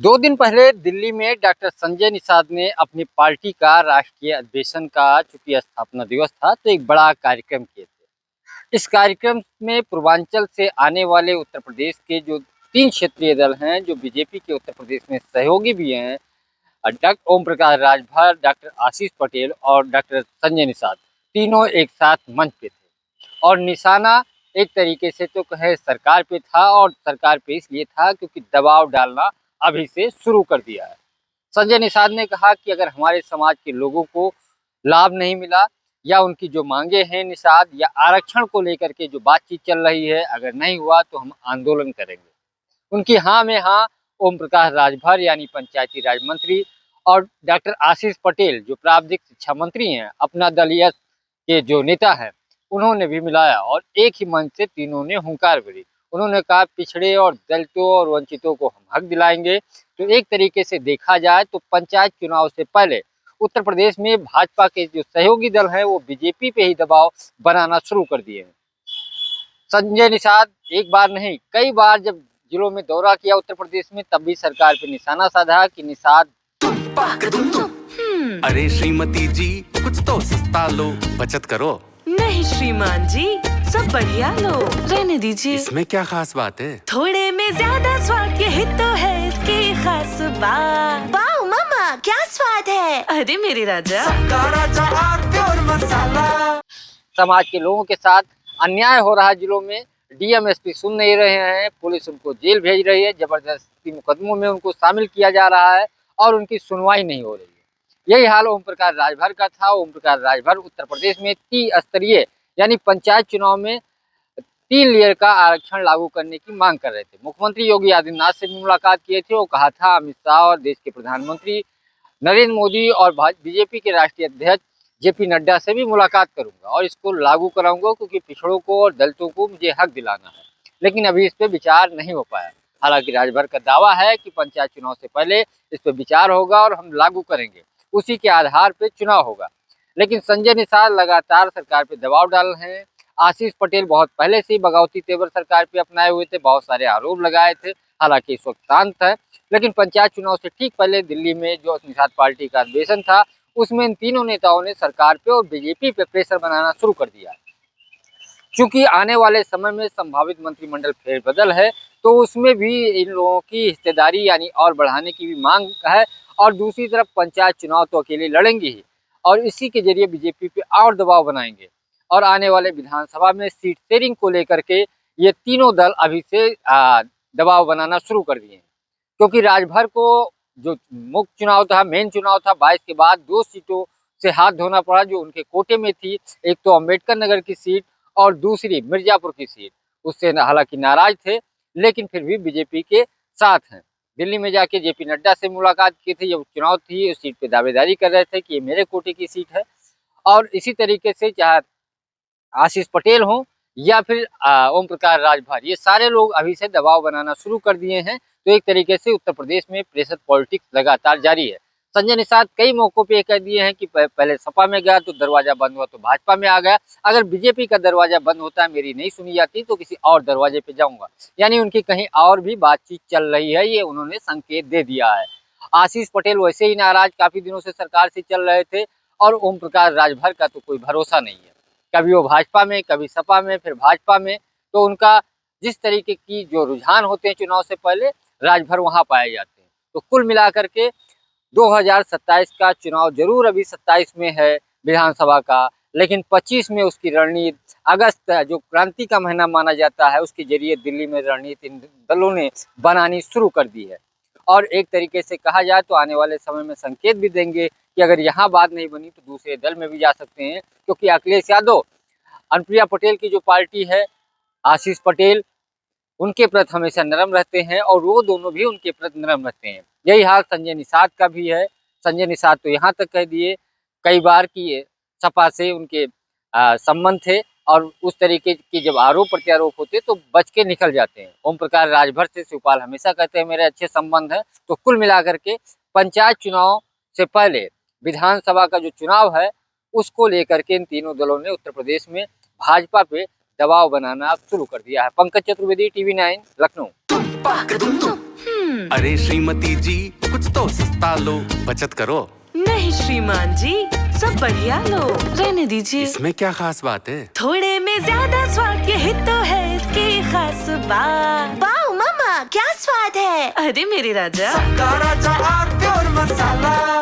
2 दिन पहले दिल्ली में डॉक्टर संजय निषाद ने अपनी पार्टी का राष्ट्रीय अधिवेशन का चूंकि स्थापना दिवस था तो एक बड़ा कार्यक्रम किए थे। इस कार्यक्रम में पूर्वांचल से आने वाले उत्तर प्रदेश के जो 3 क्षेत्रीय दल हैं जो बीजेपी के उत्तर प्रदेश में सहयोगी भी हैं, डॉक्टर ओम प्रकाश राजभर, डॉक्टर आशीष पटेल और डॉक्टर संजय निषाद, तीनों एक साथ मंच पे थे। और निशाना एक तरीके से तो कहे सरकार पे था, और सरकार पे इसलिए था क्योंकि दबाव डालना अभी से शुरू कर दिया है। संजय निषाद ने कहा कि अगर हमारे समाज के लोगों को लाभ नहीं मिला या उनकी जो मांगे हैं निषाद या आरक्षण को लेकर के जो बातचीत चल रही है, अगर नहीं हुआ तो हम आंदोलन करेंगे। उनकी हाँ में हाँ ओम प्रकाश राजभर यानी पंचायती राज मंत्री और डॉक्टर आशीष पटेल जो प्राविधिक शिक्षा मंत्री हैं, अपना दलीय के जो नेता हैं, उन्होंने भी मिलाया और एक ही मंच से तीनों ने हुंकार भरी। उन्होंने कहा पिछड़े और दलितों और वंचितों को हम हक दिलाएंगे। तो एक तरीके से देखा जाए तो पंचायत चुनाव से पहले उत्तर प्रदेश में भाजपा के जो सहयोगी दल हैं वो बीजेपी पे ही दबाव बनाना शुरू कर दिए हैं। संजय निषाद एक बार नहीं कई बार जब जिलों में दौरा किया उत्तर प्रदेश में, तब भी सरकार पे निशाना साधा कि निषाद अरे श्रीमती जी कुछ तो सस्ता लो, बचत करो। नहीं श्रीमान जी, सब बढ़िया लो, रहने दीजिए। इसमें क्या खास बात है? थोड़े में ज्यादा स्वाद, यही तो है इसकी खास बात। वाओ मामा, क्या स्वाद है। अरे मेरे राजा, समाज के लोगों के साथ अन्याय हो रहा है जिलों में, डीएम एसपी सुन नहीं रहे हैं, पुलिस उनको जेल भेज रही है, जबरदस्ती मुकदमों में उनको शामिल किया जा रहा है और उनकी सुनवाई नहीं हो रही है। यही हाल ओम प्रकाश राजभर का था। ओम प्रकाश राजभर उत्तर प्रदेश में त्रिस्तरीय यानी पंचायत चुनाव में 3 लेयर का आरक्षण लागू करने की मांग कर रहे थे। मुख्यमंत्री योगी आदित्यनाथ से भी मुलाकात किए थे। वो कहा था अमित शाह और देश के प्रधानमंत्री नरेंद्र मोदी और बीजेपी के राष्ट्रीय अध्यक्ष जेपी नड्डा से भी मुलाकात करूंगा और इसको लागू कराऊंगा क्योंकि पिछड़ों को और दलितों को मुझे हक दिलाना है। लेकिन अभी इस पे विचार नहीं हो पाया। हालांकि राजभर का दावा है कि पंचायत चुनाव से पहले इस पे विचार होगा और हम लागू करेंगे, उसी के आधार पे चुनाव होगा। लेकिन संजय निषाद लगातार सरकार पे दबाव डाल रहे हैं। आशीष पटेल बहुत पहले से ही बगावती तेवर सरकार पे अपनाए हुए थे, बहुत सारे आरोप लगाए थे। हालांकि इस वक्त शांत है। लेकिन पंचायत चुनाव से ठीक पहले दिल्ली में जो निषाद पार्टी का अधिवेशन था, उसमें इन तीनों नेताओं ने सरकार पे और बीजेपी पे प्रेशर बनाना शुरू कर दिया। चूंकि आने वाले समय में संभावित मंत्रिमंडल फेरबदल है, तो उसमें भी इन लोगों की हिस्सेदारी यानी और बढ़ाने की भी मांग है। और दूसरी तरफ पंचायत चुनाव तो अकेले लड़ेंगे ही और इसी के जरिए बीजेपी पे और दबाव बनाएंगे। और आने वाले विधानसभा में सीट शेयरिंग को लेकर के ये तीनों दल अभी से दबाव बनाना शुरू कर दिए हैं। क्योंकि राजभर को जो मुख्य चुनाव था, मेन चुनाव था, 22 के बाद 2 सीटों से हाथ धोना पड़ा जो उनके कोटे में थी। एक तो अम्बेडकर नगर की सीट और दूसरी मिर्जापुर की सीट। उससे हालांकि नाराज थे, लेकिन फिर भी बीजेपी के साथ हैं। दिल्ली में जाके जेपी नड्डा से मुलाकात की थी, जब चुनाव थी उस सीट पे दावेदारी कर रहे थे कि ये मेरे कोटे की सीट है। और इसी तरीके से चाहे आशीष पटेल हों या फिर ओम प्रकाश राजभर, ये सारे लोग अभी से दबाव बनाना शुरू कर दिए हैं। तो एक तरीके से उत्तर प्रदेश में प्रेशर पॉलिटिक्स लगातार जारी है। संजय निषाद कई मौकों पे कह दिए हैं कि पहले सपा में गया तो दरवाजा बंद हुआ तो भाजपा में आ गया, अगर बीजेपी का दरवाजा बंद होता है, मेरी नहीं सुनी जाती तो किसी और दरवाजे पे जाऊंगा। यानी उनकी कहीं और भी बातचीत चल रही है, ये उन्होंने संकेत दे दिया है। आशीष पटेल वैसे ही नाराज काफी दिनों से सरकार से चल रहे थे और ओम प्रकाश राजभर का तो कोई भरोसा नहीं है। कभी वो भाजपा में, कभी सपा में, फिर भाजपा में। तो उनका जिस तरीके की जो रुझान होते हैं चुनाव से पहले, राजभर वहां पाए जाते हैं। तो कुल मिलाकर के 2027 का चुनाव जरूर अभी 27 में है विधानसभा का, लेकिन 25 में उसकी रणनीति, अगस्त जो क्रांति का महीना माना जाता है, उसके जरिए दिल्ली में रणनीति इन दलों ने बनानी शुरू कर दी है। और एक तरीके से कहा जाए तो आने वाले समय में संकेत भी देंगे कि अगर यहाँ बात नहीं बनी तो दूसरे दल में भी जा सकते हैं। क्योंकि अखिलेश यादव, अनुप्रिया पटेल की जो पार्टी है, आशीष पटेल, उनके प्रति हमेशा नरम रहते हैं और वो दोनों भी उनके प्रति नरम रहते हैं। यही हाल संजय निषाद का भी है। संजय निषाद तो यहाँ तक कह दिए कई बार कि ये सपा से उनके संबंध थे और उस तरीके के जब आरोप प्रत्यारोप होते तो बच के निकल जाते हैं। ओम प्रकाश राजभर से शिवपाल हमेशा कहते हैं मेरे अच्छे संबंध हैं। तो कुल मिलाकर के पंचायत चुनाव से पहले विधानसभा का जो चुनाव है, उसको लेकर के इन तीनों दलों ने उत्तर प्रदेश में भाजपा पे दबाव बनाना शुरू कर दिया है। पंकज चतुर्वेदी, टीवी 9, लखनऊ। अरे श्रीमती जी कुछ तो सस्ता लो, बचत करो। नहीं श्रीमान जी, सब बढ़िया लो, रहने दीजिए। इसमें क्या खास बात है? थोड़े में ज्यादा स्वाद, यही तो है इसकी खास बात। वाओ मामा, क्या स्वाद है? अरे मेरे राजा, सबका राजा और प्योर मसाला।